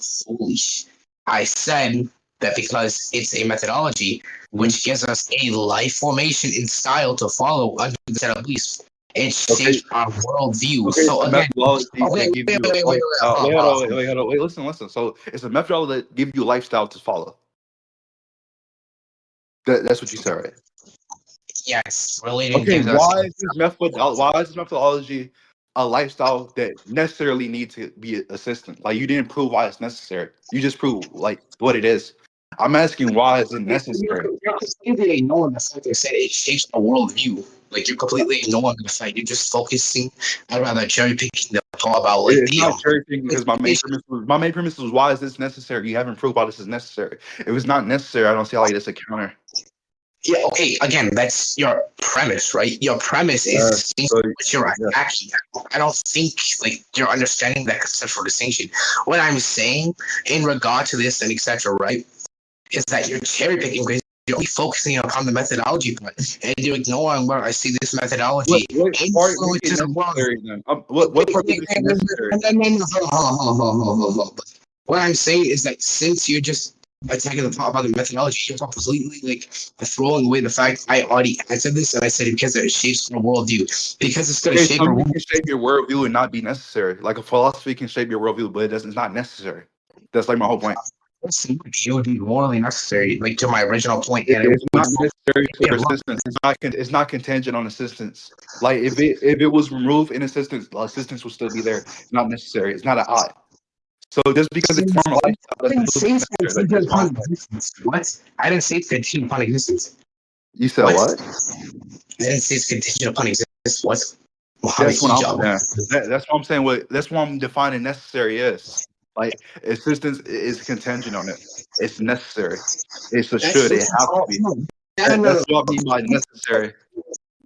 Speaker 1: foolish. I said that because it's a methodology
Speaker 2: Mhm.
Speaker 1: which gives us a life formation and style to follow under the set of beliefs. It
Speaker 2: Okay,
Speaker 1: shapes our worldview.
Speaker 2: okay, it's
Speaker 1: So
Speaker 2: a
Speaker 1: again,
Speaker 2: methodology
Speaker 1: okay,
Speaker 2: that give
Speaker 1: wait,
Speaker 2: you
Speaker 1: wait,
Speaker 2: a
Speaker 1: wait, wait,
Speaker 2: lifestyle.
Speaker 1: hold
Speaker 2: Wait,
Speaker 1: on,
Speaker 2: hold
Speaker 1: hold
Speaker 2: on,
Speaker 1: on.
Speaker 2: wait, hold on, wait, listen. So it's a methodology that give you a lifestyle to follow. That's what you said, right?
Speaker 1: Yes, religion
Speaker 2: Okay,
Speaker 1: gives us.
Speaker 2: why is this methodology a lifestyle that necessarily need to be assistant? Like you didn't prove why it's necessary. You just prove like what it is. I'm asking why is it necessary?
Speaker 1: You're completely ignoring the fact that said it shapes a worldview. Like you're completely ignoring the fact you're just focusing. I'd rather cherry picking the talk about like
Speaker 2: It's
Speaker 1: the
Speaker 2: not cherry picking
Speaker 1: like,
Speaker 2: because my main premise was why is this necessary? You haven't proved why this is necessary. If it's not necessary, I don't see how like this a counter.
Speaker 1: yeah, okay, again, that's your premise, right? Your premise is
Speaker 2: Uh,
Speaker 1: distinct
Speaker 2: so
Speaker 1: from what you're
Speaker 2: yeah.
Speaker 1: attacking. I don't think like you're understanding that conceptual distinction. What I'm saying in regard to this and etc., right, is that you're cherry picking because you're only focusing upon the methodology part and you're ignoring where I see this
Speaker 2: What
Speaker 1: methodology
Speaker 2: what part make it
Speaker 1: influences the world.
Speaker 2: necessary then?
Speaker 1: Wait,
Speaker 2: What
Speaker 1: wait,
Speaker 2: part
Speaker 1: wait,
Speaker 2: makes it
Speaker 1: wait, wait,
Speaker 2: necessary?
Speaker 1: wait, no, no, no, hold on. What I'm saying is that since you're just attacking the part about the methodology, you're completely like throwing away the fact I already answered this and I said it because it shapes our worldview. Because it's going to
Speaker 2: Okay,
Speaker 1: shape our
Speaker 2: something
Speaker 1: world.
Speaker 2: can shape your worldview and not be necessary. Like a philosophy can shape your worldview, but it's not necessary. That's like my whole point.
Speaker 1: It would be morally necessary, like to my original point, and it
Speaker 2: It's
Speaker 1: would
Speaker 2: not necessary
Speaker 1: be
Speaker 2: for assistance. It's not contingent on assistance. Like if it was removed in assistance, the assistance will still be there. It's not necessary. It's not an odd. So just because it's
Speaker 1: since
Speaker 2: form of lifestyle
Speaker 1: I
Speaker 2: doesn't
Speaker 1: didn't
Speaker 2: still
Speaker 1: say
Speaker 2: be
Speaker 1: it's
Speaker 2: necessary.
Speaker 1: contingent
Speaker 2: That's my whole
Speaker 1: upon
Speaker 2: point.
Speaker 1: existence. What? I didn't say it's contingent upon existence.
Speaker 2: You said
Speaker 1: What?
Speaker 2: what?
Speaker 1: I didn't say it's contingent upon existence. What? Muhammad
Speaker 2: That's what I'm
Speaker 1: hijab.
Speaker 2: saying. That's what I'm saying. That's what I'm defining necessary is. Like assistance is contingent on it. It's necessary. It's a
Speaker 1: That's
Speaker 2: should.
Speaker 1: what
Speaker 2: It
Speaker 1: you
Speaker 2: have to
Speaker 1: call
Speaker 2: be.
Speaker 1: no, no, no,
Speaker 2: That's
Speaker 1: no,
Speaker 2: what I mean by necessary.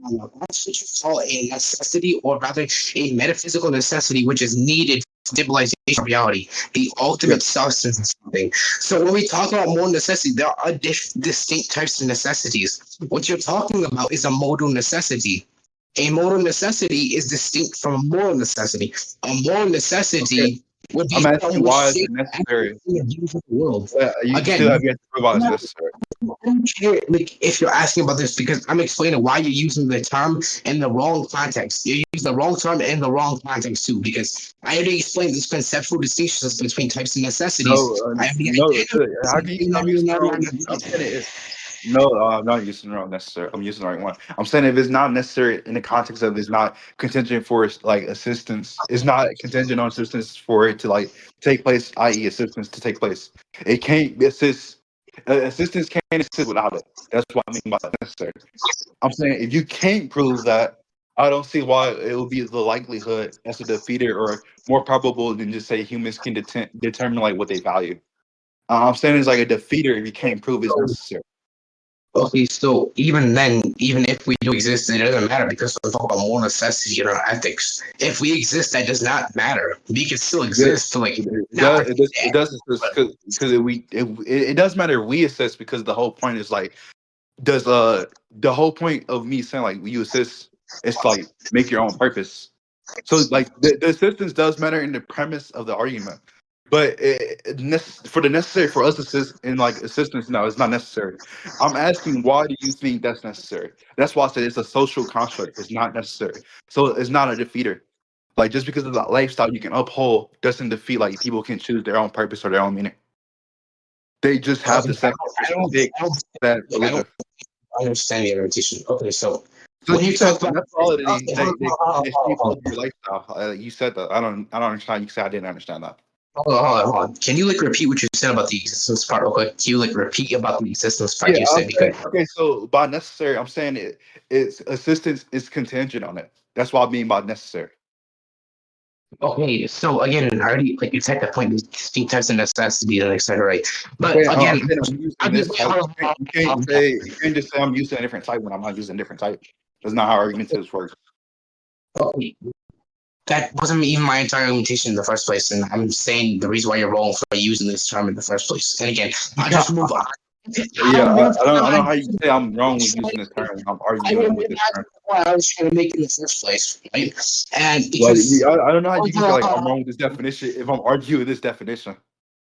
Speaker 1: That's what you call a necessity, or rather, a metaphysical necessity, which is needed for stabilization of reality, the
Speaker 2: Yeah.
Speaker 1: ultimate substance of something. So when we talk about moral necessity, there are distinct types of necessities. What you're talking about is a modal necessity. A modal necessity is distinct from a moral necessity. A moral
Speaker 2: Okay.
Speaker 1: necessity would
Speaker 2: I'm
Speaker 1: be
Speaker 2: asking
Speaker 1: which
Speaker 2: why is
Speaker 1: shape
Speaker 2: it necessary?
Speaker 1: everything you use in the world.
Speaker 2: You
Speaker 1: Again,
Speaker 2: still have yet to prove why it's necessary.
Speaker 1: I don't care like if you're asking about this because I'm explaining why you're using the term in the wrong context. You're using the wrong term in the wrong context too, because I already explained this conceptual distinctions between types of necessities.
Speaker 2: No,
Speaker 1: I already
Speaker 2: no. How can you say I'm using the wrong? I'm
Speaker 1: identified.
Speaker 2: saying it. No, I'm not using the wrong necessary. I'm using the right one. I'm saying if it's not necessary in the context of it's not contingent for like assistance, it's not contingent on assistance for it to like take place, i.e., assistance to take place. It can't be assist. Assistance can't assist without it. That's what I mean by necessary. I'm saying if you can't prove that, I don't see why it will be the likelihood as a defeater or more probable than just say humans can determine like what they value. I'm saying it's like a defeater if you can't prove it's necessary.
Speaker 1: Okay, so even then, even if we do exist, it doesn't matter because we're talking about moral necessity and our ethics. If we exist, that does not matter. We can still
Speaker 2: It,
Speaker 1: exist to like
Speaker 2: it
Speaker 1: not
Speaker 2: does.
Speaker 1: protect
Speaker 2: It does because it does matter if we assist because the whole point is like does the whole point of me saying like you assist it's like make your own purpose. So like the assistance does matter in the premise of the argument, but for the necessary for us assist in like assistance, no, it's not necessary. I'm asking why do you think that's necessary? That's why I said it's a social construct. It's not necessary, so it's not a defeater. Like just because of the lifestyle you can uphold doesn't defeat like people can choose their own purpose or their own meaning. They just have
Speaker 1: Okay,
Speaker 2: the same stick that
Speaker 1: I
Speaker 2: religion.
Speaker 1: don't understand the orientation. Okay, so
Speaker 2: So
Speaker 1: when
Speaker 2: you
Speaker 1: you
Speaker 2: said
Speaker 1: talk
Speaker 2: that
Speaker 1: about
Speaker 2: that's all that
Speaker 1: okay,
Speaker 2: they shape up your lifestyle. You said that. I don't understand. You said I didn't understand that.
Speaker 1: hold on. Can you like repeat what you said about the existence part real quick? Can you like repeat about the existence part
Speaker 2: Yeah,
Speaker 1: you
Speaker 2: I'm
Speaker 1: said
Speaker 2: saying
Speaker 1: because
Speaker 2: okay. So by necessary, I'm saying it's assistance is contingent on it. That's what I mean by necessary.
Speaker 1: okay, so again, I already like you take the point there's distinct types of necessity and etc. Right? But
Speaker 2: I'm
Speaker 1: again,
Speaker 2: saying I'm using this type. You can't just say I'm using a different type when I'm not using a different type. That's not how argumentative works.
Speaker 1: okay, that wasn't even my entire argumentation in the first place, and I'm saying the reason why you're wrong for using this term in the first place. And again, I'll just move on.
Speaker 2: Yeah,
Speaker 1: I'll move
Speaker 2: I don't know
Speaker 1: on.
Speaker 2: how you say I'm wrong with using this term when I'm
Speaker 1: I will
Speaker 2: arguing
Speaker 1: move
Speaker 2: with this
Speaker 1: on
Speaker 2: term.
Speaker 1: to the point I was trying to make in the first place, right? And
Speaker 2: Like,
Speaker 1: because
Speaker 2: I don't know how you can say like I'm
Speaker 1: uh,
Speaker 2: wrong with this definition if I'm arguing with this definition.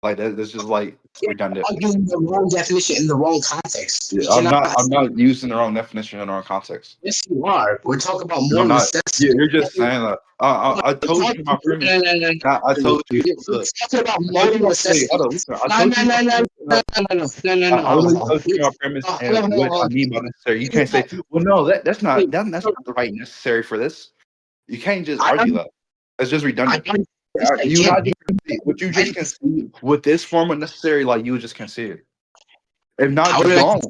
Speaker 2: Like that's just like
Speaker 1: you're
Speaker 2: redundant.
Speaker 1: arguing the wrong definition in the wrong context.
Speaker 2: Yeah,
Speaker 1: We cannot.
Speaker 2: I'm not using the wrong definition in the wrong context.
Speaker 1: Yes, you are. We're talking about
Speaker 2: No, I'm
Speaker 1: moral
Speaker 2: not. Yeah,
Speaker 1: necessity.
Speaker 2: you're just saying that. I
Speaker 1: We're
Speaker 2: told
Speaker 1: talking,
Speaker 2: you my
Speaker 1: no,
Speaker 2: premise.
Speaker 1: no, no,
Speaker 2: I
Speaker 1: no.
Speaker 2: told you.
Speaker 1: We're
Speaker 2: Look,
Speaker 1: talking about
Speaker 2: I told you
Speaker 1: moral
Speaker 2: my. Wait, hold
Speaker 1: necessity.
Speaker 2: on. Listen. I
Speaker 1: No,
Speaker 2: told
Speaker 1: no,
Speaker 2: you my
Speaker 1: no, no,
Speaker 2: premise.
Speaker 1: no, no, no, no, no, no,
Speaker 2: I
Speaker 1: hold
Speaker 2: literally
Speaker 1: on.
Speaker 2: told you my premise
Speaker 1: Hold
Speaker 2: and
Speaker 1: on, hold
Speaker 2: what I
Speaker 1: on.
Speaker 2: mean by necessary. You can't say, well, no, that's not the right necessary for this. You can't just
Speaker 1: I
Speaker 2: argue
Speaker 1: don't,
Speaker 2: that. That's just
Speaker 1: I
Speaker 2: redundant.
Speaker 1: don't, yes, I
Speaker 2: You
Speaker 1: can.
Speaker 2: not just concede. What you just concede with this form of necessary, like you would just concede. If not,
Speaker 1: How
Speaker 2: just
Speaker 1: did
Speaker 2: go
Speaker 1: I?
Speaker 2: on.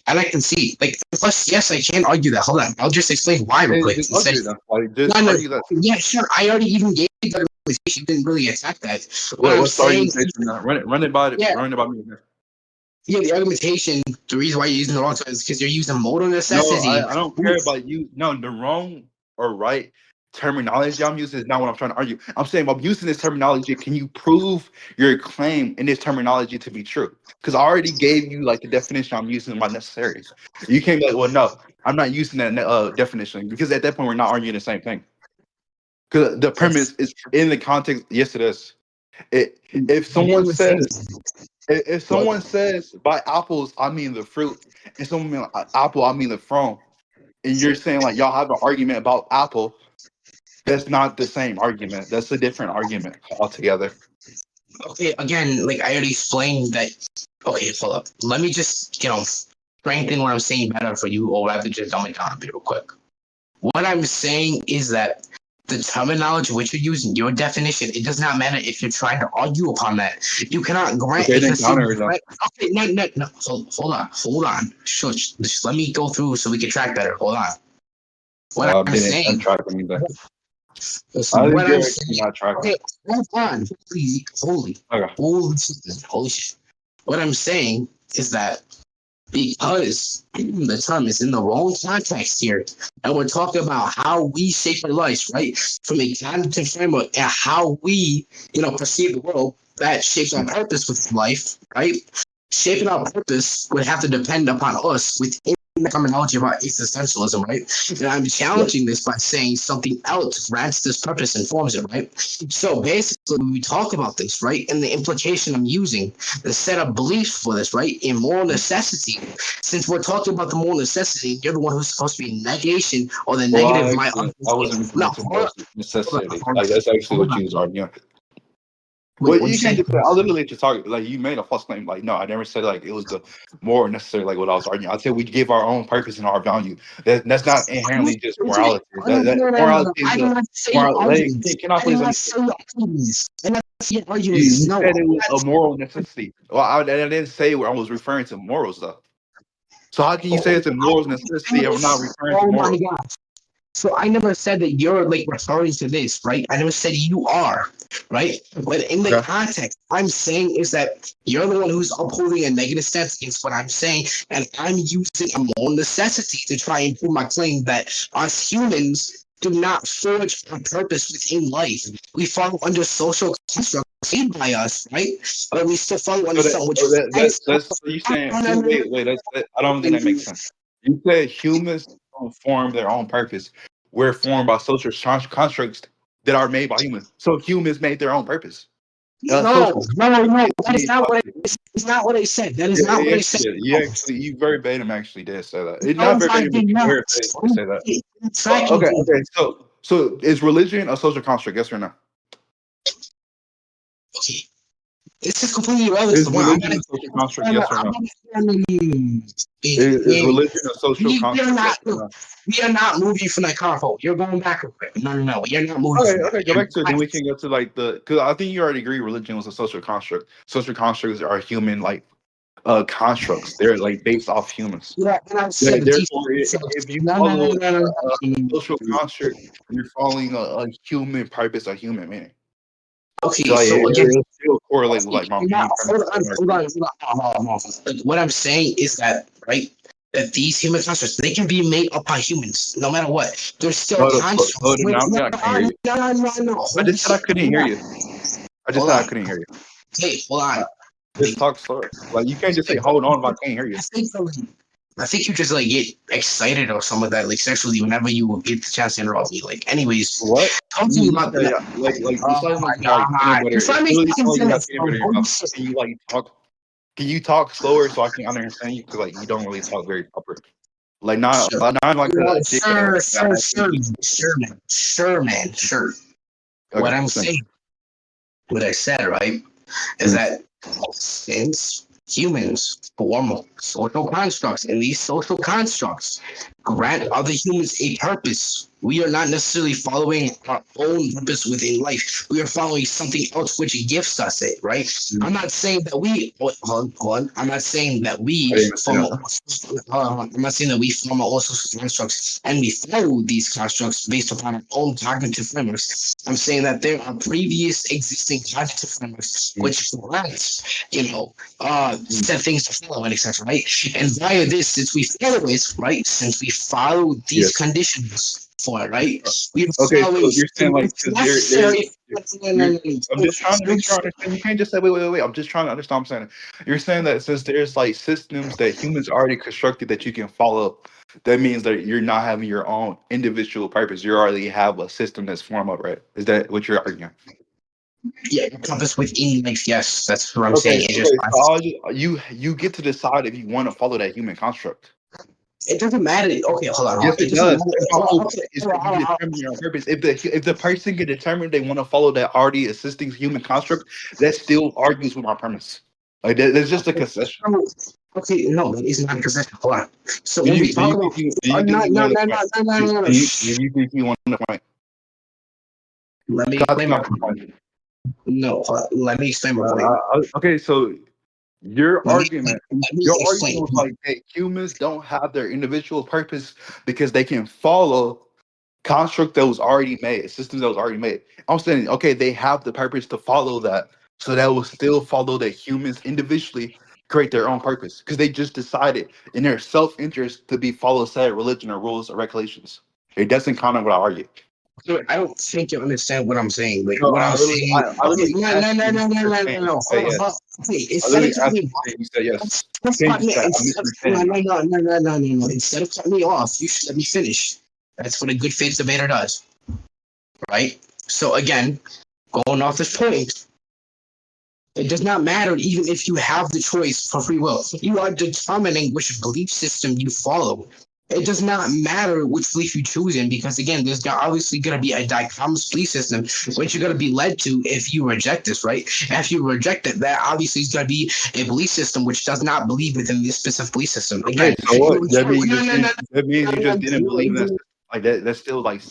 Speaker 1: And I can see, like, plus, yes, I can argue that. Hold on, I'll just explain why real quick.
Speaker 2: Just
Speaker 1: Instead,
Speaker 2: argue that. Like just
Speaker 1: no, no,
Speaker 2: argue that.
Speaker 1: yeah, sure. I already even gave the argumentation. You didn't really attack that. What I'm
Speaker 2: What's the
Speaker 1: saying,
Speaker 2: argumentation now?
Speaker 1: yeah,
Speaker 2: Run it by me.
Speaker 1: yeah, the argumentation. The reason why you're using the wrong term is because you're using moral
Speaker 2: No,
Speaker 1: necessity.
Speaker 2: I don't care about you. No, the wrong or right terminology I'm using is not what I'm trying to argue. I'm saying I'm using this terminology. Can you prove your claim in this terminology to be true? Because I already gave you like the definition I'm using in my necessaries. You can't be like, well, no, I'm not using that definition because at that point we're not arguing the same thing. Because the premise is in the context. Yes, it is. If someone says if someone says by apples I mean the fruit, and someone mean apple I mean the frond, and you're saying like y'all have an argument about Apple, that's not the same argument. That's a different argument altogether.
Speaker 1: Okay, again, like I already explained that. Okay, hold up. Let me just, strengthen what I'm saying better for you, or rather just dumb it down a bit real quick. What I'm saying is that the terminology which you're using, your definition, it does not matter if you're trying to argue upon that. You cannot grant
Speaker 2: Okay,
Speaker 1: if
Speaker 2: then
Speaker 1: you're saying
Speaker 2: counter them.
Speaker 1: okay, no. Hold on. Shush. Just let me go through so we can track better. Hold on. What I'm
Speaker 2: Didn't
Speaker 1: saying,
Speaker 2: untrack me there.
Speaker 1: listen,
Speaker 2: I think
Speaker 1: what I'm
Speaker 2: you're
Speaker 1: saying,
Speaker 2: not tracking.
Speaker 1: okay, hold on.
Speaker 2: Okay.
Speaker 1: Holy shit. What I'm saying is that because the term is in the wrong context here, and we're talking about how we shape our lives, right? From a cognitive framework and how we, perceive the world that shapes our purpose with life, right? Shaping our purpose would have to depend upon us within terminology about existentialism, right? And I'm
Speaker 2: Yeah.
Speaker 1: challenging this by saying something else grants this purpose and forms it, right? So basically, when we talk about this, right, and the implication I'm using, the set of beliefs for this, right, in moral necessity, since we're talking about the moral necessity, you're the one who's supposed to be negation or the
Speaker 2: Well,
Speaker 1: negative light of
Speaker 2: I
Speaker 1: this game.
Speaker 2: wasn't
Speaker 1: No,
Speaker 2: referring to moral necessity.
Speaker 1: hold
Speaker 2: Like that's actually
Speaker 1: hold
Speaker 2: what
Speaker 1: on.
Speaker 2: you was arguing.
Speaker 1: Wait,
Speaker 2: Well,
Speaker 1: what you
Speaker 2: you can't
Speaker 1: say?
Speaker 2: just say. I literally just talk like you made a false claim. Like no, I never said like it was the more necessary. Like what I was arguing, I said we give our own purpose and our value. That's not inherently just morality. That
Speaker 1: No.
Speaker 2: morality is
Speaker 1: I did
Speaker 2: a
Speaker 1: not say your
Speaker 2: moral. Like,
Speaker 1: arguments.
Speaker 2: can I
Speaker 1: I did
Speaker 2: please
Speaker 1: not
Speaker 2: understand?
Speaker 1: say your arguments. I did not say your
Speaker 2: You
Speaker 1: arguments. No,
Speaker 2: said it
Speaker 1: I'm
Speaker 2: was
Speaker 1: not
Speaker 2: a moral necessity. Well, I didn't say where I was referring to morals though. So how can you say
Speaker 1: saying.
Speaker 2: it's a moral necessity and we're not referring to
Speaker 1: Oh my
Speaker 2: morals?
Speaker 1: god. So I never said that you're like referring to this, right? I never said you are, right? But in the
Speaker 2: Okay.
Speaker 1: context, I'm saying is that you're the one who's upholding a negative stance against what I'm saying, and I'm using a moral necessity to try and prove my claim that us humans do not forge a purpose within life. We fall under social constructs made by us, right? But we still fall under
Speaker 2: So that,
Speaker 1: something which
Speaker 2: oh,
Speaker 1: is
Speaker 2: that's so you saying wait I don't think that makes sense. You said humans don't form their own purpose. We're formed by social constructs that are made by humans. So humans made their own purpose. Social
Speaker 1: No.
Speaker 2: constructs
Speaker 1: That is
Speaker 2: made
Speaker 1: not
Speaker 2: by
Speaker 1: what is not what I said. That is
Speaker 2: yeah,
Speaker 1: not what I
Speaker 2: yes,
Speaker 1: said.
Speaker 2: you did. You actually you verbatim actually did say that. It
Speaker 1: No,
Speaker 2: not
Speaker 1: I
Speaker 2: verbatim, but
Speaker 1: did
Speaker 2: you
Speaker 1: not.
Speaker 2: paraphrased to say that.
Speaker 1: Tracking
Speaker 2: Okay,
Speaker 1: things.
Speaker 2: okay. So is religion a social construct? Yes or no?
Speaker 1: Okay. This is completely irrelevant to
Speaker 2: Is
Speaker 1: the point.
Speaker 2: religion a social construct? Yes or no?
Speaker 1: I'm gonna
Speaker 2: Is religion a social
Speaker 1: we are
Speaker 2: construct? Yes
Speaker 1: not
Speaker 2: or
Speaker 1: look,
Speaker 2: no?
Speaker 1: we are not moving from that carpo. You're going back a bit. No. You're not moving
Speaker 2: Okay,
Speaker 1: from that.
Speaker 2: okay, go back to it. Then we can go to like the because I think you already agree religion was a social construct. Social constructs are human like constructs. They're like based off humans.
Speaker 1: Yeah, and I said the
Speaker 2: Therefore,
Speaker 1: default. So
Speaker 2: if you
Speaker 1: no.
Speaker 2: follow a
Speaker 1: No.
Speaker 2: social construct, you're following a human purpose, a human meaning. So
Speaker 1: Okay,
Speaker 2: like,
Speaker 1: so again,
Speaker 2: it'll still correlate with like my
Speaker 1: now,
Speaker 2: main premise.
Speaker 1: hold on. Like, what I'm saying is that, right, that these human constructs, they can be made up by humans, no matter what. They're still constructs.
Speaker 2: Hold on,
Speaker 1: Wait,
Speaker 2: now I can't hear you.
Speaker 1: no.
Speaker 2: I
Speaker 1: Hold
Speaker 2: just said I couldn't hear you. I just said I
Speaker 1: on.
Speaker 2: couldn't hear you.
Speaker 1: Hey, hold on.
Speaker 2: Just talk slower. Like you can't just say hold on if I can't hear you.
Speaker 1: I think I think you just like get excited or something like that, like sexually, whenever you get the chance to interrupt me. Like, anyways,
Speaker 2: What?
Speaker 1: talking
Speaker 2: You
Speaker 1: about
Speaker 2: say
Speaker 1: the.
Speaker 2: like you
Speaker 1: Oh
Speaker 2: sound like
Speaker 1: my
Speaker 2: you have peanut
Speaker 1: god!
Speaker 2: butter.
Speaker 1: Just
Speaker 2: It
Speaker 1: let me
Speaker 2: literally
Speaker 1: fucking
Speaker 2: sound like you have
Speaker 1: finish,
Speaker 2: peanut
Speaker 1: bro.
Speaker 2: butter in your
Speaker 1: Holy
Speaker 2: mouth.
Speaker 1: shit!
Speaker 2: Can you like talk? Can you talk slower so I can understand you? Because like you don't really talk very proper. Like
Speaker 1: Sure.
Speaker 2: not like a dickhead.
Speaker 1: Sure,
Speaker 2: Like,
Speaker 1: sure,
Speaker 2: actually
Speaker 1: sure,
Speaker 2: listen.
Speaker 1: man, sure. What
Speaker 2: Okay,
Speaker 1: I'm
Speaker 2: thank you.
Speaker 1: saying, what I said, right, is
Speaker 2: Mm.
Speaker 1: that since humans form social constructs, and these social constructs grant other humans a purpose, we are not necessarily following our own purpose within life. We are following something else which gifts us it, right?
Speaker 2: Mm.
Speaker 1: I'm not saying that we hold on. I'm not saying that
Speaker 2: I
Speaker 1: we
Speaker 2: didn't say
Speaker 1: form a,
Speaker 2: that.
Speaker 1: I'm not saying that we form our own social constructs and we follow these constructs based upon our own cognitive frameworks. I'm saying that there are previous existing cognitive frameworks
Speaker 2: Mm.
Speaker 1: which grant,
Speaker 2: Mm.
Speaker 1: set things to follow and etc. Right? And via this, since we follow it, right? Since we follow these
Speaker 2: Yes.
Speaker 1: conditions for it, right? We are
Speaker 2: Okay,
Speaker 1: following
Speaker 2: so you're saying like
Speaker 1: what's
Speaker 2: because
Speaker 1: necessary.
Speaker 2: you're I'm just trying to make sure I understand. You can't just say wait. I'm just trying to understand what I'm saying. You're saying that since there's like systems that humans already constructed that you can follow, that means that you're not having your own individual purpose. You already have a system that's formed up, right? Is that what you're arguing?
Speaker 1: Yeah, encompass within life. Yes, that's what I'm
Speaker 2: Okay,
Speaker 1: saying. It just
Speaker 2: so you get to decide if you want to follow that human construct.
Speaker 1: it doesn't matter. Okay, hold on.
Speaker 2: Yes,
Speaker 1: It
Speaker 2: it
Speaker 1: doesn't
Speaker 2: does.
Speaker 1: matter.
Speaker 2: It's
Speaker 1: Hold on.
Speaker 2: also
Speaker 1: Okay,
Speaker 2: it's
Speaker 1: hold
Speaker 2: that
Speaker 1: on,
Speaker 2: you
Speaker 1: hold on.
Speaker 2: determine your own purpose. If the person can determine they want to follow that already existing human construct, that still argues with my premise. Like that's just a concession.
Speaker 1: Okay, no, that is not possession. Hold on. So
Speaker 2: Do
Speaker 1: when we
Speaker 2: you
Speaker 1: talk about,
Speaker 2: think you
Speaker 1: no,
Speaker 2: want
Speaker 1: no,
Speaker 2: to
Speaker 1: no,
Speaker 2: point?
Speaker 1: no, no, no, no.
Speaker 2: Do you think you want to point?
Speaker 1: Let me
Speaker 2: 'Cause I
Speaker 1: explain
Speaker 2: think I
Speaker 1: my
Speaker 2: can
Speaker 1: point.
Speaker 2: point.
Speaker 1: No, let me explain my point.
Speaker 2: Okay, so your argument,
Speaker 1: Let me
Speaker 2: your argument
Speaker 1: explain.
Speaker 2: was like, hey, humans don't have their individual purpose because they can follow construct that was already made, systems that was already made. I'm saying, okay, they have the purpose to follow that, so that will still follow that humans individually create their own purpose because they just decided in their self-interest to be follow set religion or rules or regulations. It doesn't count on what I argue.
Speaker 1: I don't think you understand what I'm saying. Like
Speaker 2: No,
Speaker 1: what I'm saying.
Speaker 2: I
Speaker 1: Okay,
Speaker 2: literally
Speaker 1: no, no,
Speaker 2: asked
Speaker 1: no,
Speaker 2: you
Speaker 1: no,
Speaker 2: what
Speaker 1: no,
Speaker 2: you're
Speaker 1: no, no,
Speaker 2: saying.
Speaker 1: no.
Speaker 2: You said
Speaker 1: Hold on.
Speaker 2: yes.
Speaker 1: Okay,
Speaker 2: I
Speaker 1: instead of
Speaker 2: literally
Speaker 1: cutting
Speaker 2: asked
Speaker 1: me
Speaker 2: you
Speaker 1: off,
Speaker 2: and you said yes.
Speaker 1: let's
Speaker 2: You can't
Speaker 1: cut
Speaker 2: just
Speaker 1: me.
Speaker 2: say I'm
Speaker 1: No,
Speaker 2: misunderstanding
Speaker 1: no,
Speaker 2: now.
Speaker 1: no, no, no, no, no, no. Instead of cutting me off, you should let me finish. That's what a good faith debater does, right? So again, going off this point, it does not matter even if you have the choice for free will. You are determining which belief system you follow. It does not matter which belief you choose in because, again, there's obviously going to be a dichotomous belief system which you're going to be led to if you reject this, right? And if you reject it, that obviously is going to be a belief system which does not believe within this specific belief system.
Speaker 2: Okay,
Speaker 1: Again,
Speaker 2: so what?
Speaker 1: no, no, no, no,
Speaker 2: That means you just didn't
Speaker 1: no,
Speaker 2: believe in that. Like that. That's still like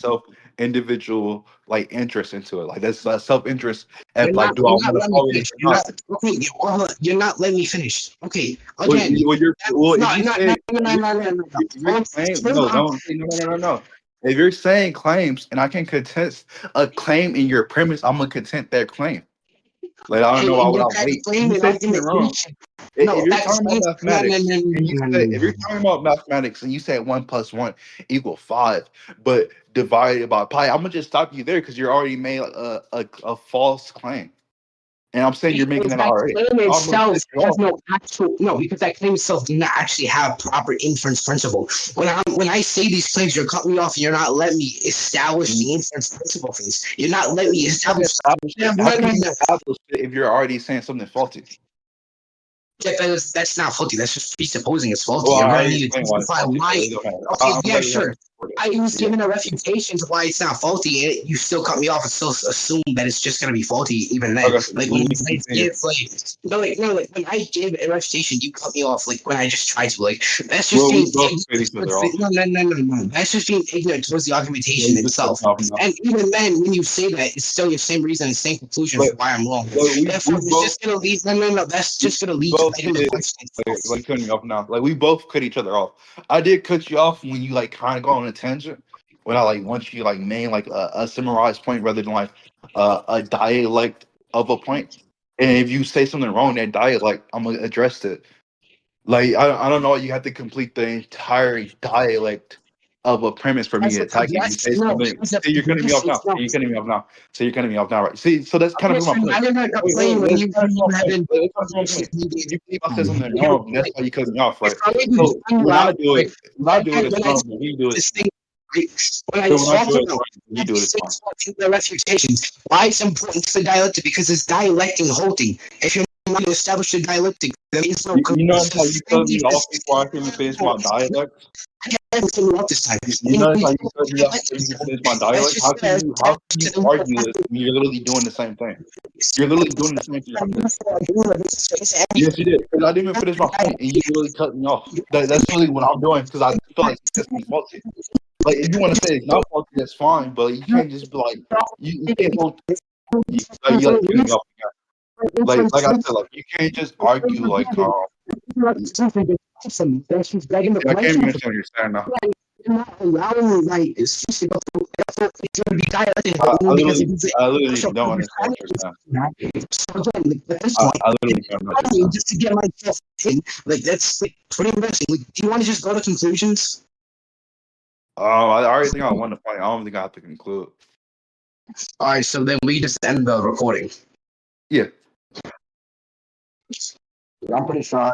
Speaker 2: individual like interest into it. Like that's self interest. At like, do I
Speaker 1: you're
Speaker 2: want
Speaker 1: not
Speaker 2: to
Speaker 1: letting me
Speaker 2: follow this
Speaker 1: finish.
Speaker 2: or
Speaker 1: You're
Speaker 2: not?
Speaker 1: not okay. You're not letting me finish. Okay,
Speaker 2: Well,
Speaker 1: again,
Speaker 2: well,
Speaker 1: no,
Speaker 2: if you
Speaker 1: no, no,
Speaker 2: say
Speaker 1: no, no, no, no, no.
Speaker 2: if you're claim, no,
Speaker 1: I'm
Speaker 2: don't say no. If you're saying claims and I can contest a claim in your premise, I'm gonna contest that claim. Like I don't know why
Speaker 1: and
Speaker 2: would
Speaker 1: yet
Speaker 2: I
Speaker 1: that
Speaker 2: wait?
Speaker 1: claim
Speaker 2: You
Speaker 1: and
Speaker 2: said something
Speaker 1: argument
Speaker 2: wrong.
Speaker 1: reach.
Speaker 2: If
Speaker 1: No,
Speaker 2: you're
Speaker 1: that
Speaker 2: talking about
Speaker 1: claim. No, no,
Speaker 2: mathematics
Speaker 1: no, no,
Speaker 2: and you
Speaker 1: no,
Speaker 2: say
Speaker 1: no,
Speaker 2: if you're
Speaker 1: no.
Speaker 2: talking about mathematics and you said 1 + 1 = 5, but divided by pi, I'm gonna just stop you there because you're already made a false claim, and I'm saying you're making
Speaker 1: Because
Speaker 2: that
Speaker 1: that
Speaker 2: already.
Speaker 1: claim
Speaker 2: I'm gonna
Speaker 1: itself
Speaker 2: cut you
Speaker 1: has
Speaker 2: off.
Speaker 1: no actual no, because that claim itself does not actually have proper inference principle. When I say these claims, you're cutting me off. And you're not letting me establish the inference principle phase. You're not letting me
Speaker 2: You can't
Speaker 1: establish.
Speaker 2: establish
Speaker 1: No,
Speaker 2: it. How
Speaker 1: no,
Speaker 2: can
Speaker 1: no,
Speaker 2: you
Speaker 1: no.
Speaker 2: establish it if you're already saying something faulty?
Speaker 1: That's not faulty. That's just presupposing it's faulty.
Speaker 2: Well,
Speaker 1: You're
Speaker 2: I
Speaker 1: going to
Speaker 2: already
Speaker 1: need to
Speaker 2: explained why it's
Speaker 1: justify
Speaker 2: faulty, so
Speaker 1: why.
Speaker 2: it don't matter.
Speaker 1: Okay,
Speaker 2: I'm
Speaker 1: yeah,
Speaker 2: glad we have
Speaker 1: sure.
Speaker 2: to support it.
Speaker 1: I was
Speaker 2: Yeah.
Speaker 1: given a refutation to why it's not faulty, and you still cut me off and still assume that it's just going to be faulty even then.
Speaker 2: Okay,
Speaker 1: Like
Speaker 2: we
Speaker 1: when
Speaker 2: can
Speaker 1: I
Speaker 2: continue.
Speaker 1: give, like, no, like when I give a refutation, you cut me off. Like when I just try to, like, that's just
Speaker 2: Well, we
Speaker 1: being
Speaker 2: both cut
Speaker 1: ignorant.
Speaker 2: each other off.
Speaker 1: No, no, no, no, no. That's just being ignorant towards the
Speaker 2: Yeah,
Speaker 1: argumentation
Speaker 2: you just cut
Speaker 1: itself.
Speaker 2: me off now.
Speaker 1: And even then, when you say that, it's still your same reason and same conclusion
Speaker 2: But
Speaker 1: for why I'm wrong.
Speaker 2: we
Speaker 1: Therefore, it's
Speaker 2: both
Speaker 1: just going to lead. No, no, no. That's
Speaker 2: we
Speaker 1: just going to lead to
Speaker 2: both
Speaker 1: begging the
Speaker 2: did
Speaker 1: question.
Speaker 2: like cutting me off now. Like we both cut each other off. I did cut you off when you like kind of go on a tangent. When I like want you like main like a summarized point rather than like a dialect of a point. And if you say something wrong in that dialect, I'm gonna address it. Like I don't know. You have to complete the entire dialect of a premise for me
Speaker 1: As
Speaker 2: to
Speaker 1: a
Speaker 2: attack you. You
Speaker 1: progress,
Speaker 2: say
Speaker 1: no,
Speaker 2: something.
Speaker 1: as a
Speaker 2: See, you're cutting me off
Speaker 1: progressive,
Speaker 2: now.
Speaker 1: no.
Speaker 2: See, you're cutting me off now. So you're cutting me off now, right? See, so that's kind
Speaker 1: Okay,
Speaker 2: of
Speaker 1: so
Speaker 2: my point.
Speaker 1: I didn't
Speaker 2: Wait,
Speaker 1: complain when
Speaker 2: let's
Speaker 1: you
Speaker 2: kind of my point.
Speaker 1: haven't.
Speaker 2: Let's kind of my point. You believe I said something wrong, and that's why you cut me off,
Speaker 1: It's
Speaker 2: right?
Speaker 1: probably to
Speaker 2: So
Speaker 1: explain why, like,
Speaker 2: when I do it, it's
Speaker 1: when I
Speaker 2: wrong. When you do it,
Speaker 1: this thing, right? When I
Speaker 2: so when I
Speaker 1: talk
Speaker 2: do it, it's
Speaker 1: about
Speaker 2: right. When you do it,
Speaker 1: these
Speaker 2: it's fine.
Speaker 1: things in the refutations, why it's important to the dialectic because it's dialecting halting. If you're not to establish the dialectic, there is no
Speaker 2: You notice how you cut me
Speaker 1: sustained.
Speaker 2: off before I can even finish my dialect?
Speaker 1: Haven't come up this time.
Speaker 2: You notice how you cut me off before you can finish my
Speaker 1: That's
Speaker 2: dialect?
Speaker 1: just
Speaker 2: How can you argue this when you're literally doing the same thing? You're literally doing the same thing I did. Yes, you did. Because I didn't even finish my point, and you literally cut me off. That's really what I'm doing because I feel like it's just faulty. Like if you want to say it's not faulty, that's fine, but you can't just be like you can't go you like cutting me off. Like I said, like you can't just argue like
Speaker 1: That's just begging the
Speaker 2: I can't
Speaker 1: question.
Speaker 2: even understand now.
Speaker 1: You're not allowing like excuse me, but therefore it's going to be dialectic because it is
Speaker 2: I
Speaker 1: a
Speaker 2: literally
Speaker 1: social
Speaker 2: don't understand what you're saying.
Speaker 1: so again, like, at this point,
Speaker 2: I literally don't know what you're saying.
Speaker 1: just to get myself in, like that's like pretty embarrassing. Like, do you want to just go to conclusions?
Speaker 2: I already think I won the point. I don't think I have to conclude.
Speaker 1: All right, so then we just end the recording.
Speaker 2: Yeah.
Speaker 1: I'm pretty sure.